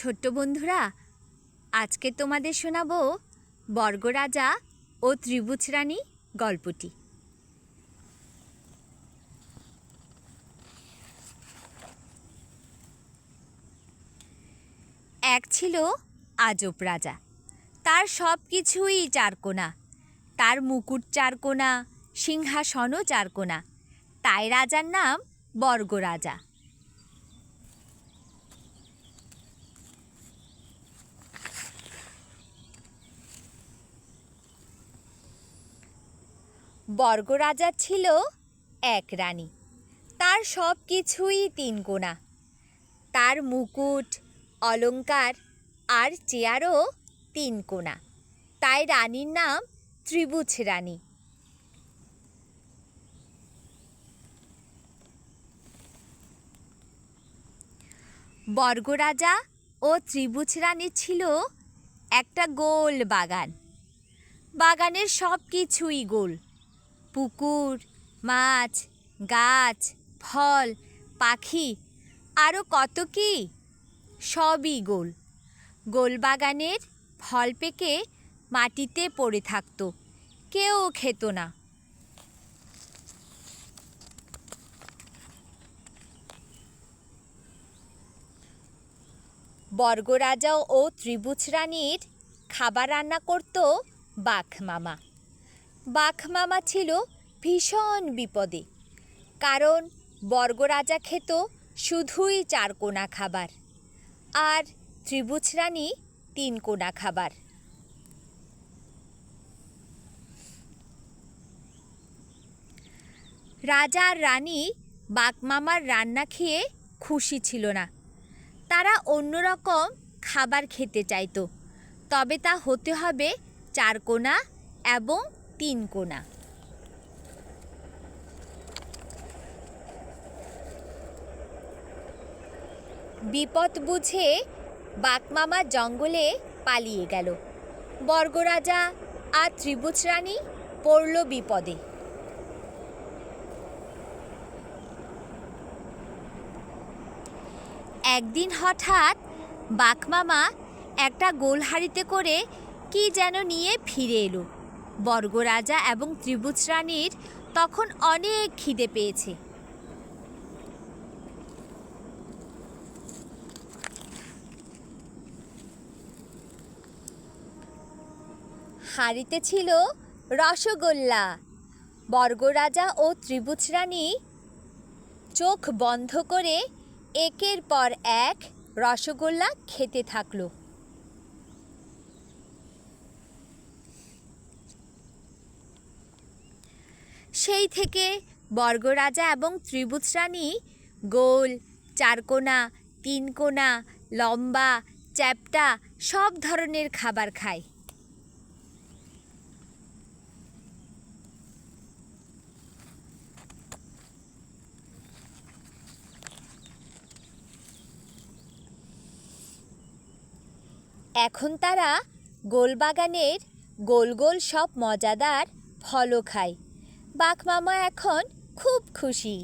ছোট্ট বন্ধুরা, আজকে তোমাদের শোনাবো বর্গরাজা ও ত্রিভুজ রানী গল্পটি। এক ছিল আজব রাজা। তার সব কিছুই চারকোনা, তার মুকুট চারকোনা, সিংহাসনও চারকোনা, তাই রাজার নাম বর্গরাজা। বর্গরাজার ছিল এক রানী, তার সব কিছুই তিন কোণা, তার মুকুট, অলংকার আর চেয়ারও তিন কোণা, তাই রানীর নাম ত্রিভুজ রানী। বর্গরাজা ও ত্রিভুজ রানীর ছিল একটা গোল বাগান। বাগানের সব কিছুই গোল, পুকুর, মাছ, গাছ, ফল, পাখি আরও কত কি, সবই গোল। গোলবাগানের ফল পেকে মাটিতে পড়ে থাকতো, কেউ খেত না। বর্গরাজা ও ত্রিভুজ রানীর খাবার রান্না করত বাঘ মামা। বাঘ মামা ছিল ভীষণ বিপদে, কারণ বর্গরাজা খেত শুধুই চারকোনা খাবার আর ত্রিভুজ রানী তিন কোণা খাবার। রাজা আর রানী বাঘ মামার রান্না খেয়ে খুশি ছিল না। তারা অন্যরকম খাবার খেতে চাইতো, তবে তা হতে হবে চারকোনা এবং তিন কোণা। বিপদ বুঝে বাঘ মামা জঙ্গলে পালিয়ে গেল। বর্গরাজা আর ত্রিভুজ রানী পড়ল বিপদে। একদিন হঠাৎ বাঘ মামা একটা গোল হাঁড়িতে করে কি যেন নিয়ে ফিরে এলো। বর্গরাজা এবং ত্রিভুজ রানীর তখন অনেক খিদে পেয়েছে। হাঁড়িতে ছিল রসগোল্লা। বর্গরাজা ও ত্রিভুজ রানী চোখ বন্ধ করে একের পর এক রসগোল্লা খেতে থাকলো। সেই থেকে বর্গরাজা এবং ত্রিভুজ রানী গোল, চারকোনা, তিন কোণা, লম্বা, চ্যাপ্টা সব ধরনের খাবার খায়। এখন তারা গোলবাগানের গোল গোল সব মজাদার ফলও খায়। বাঘ মামা এখন খুব খুশি।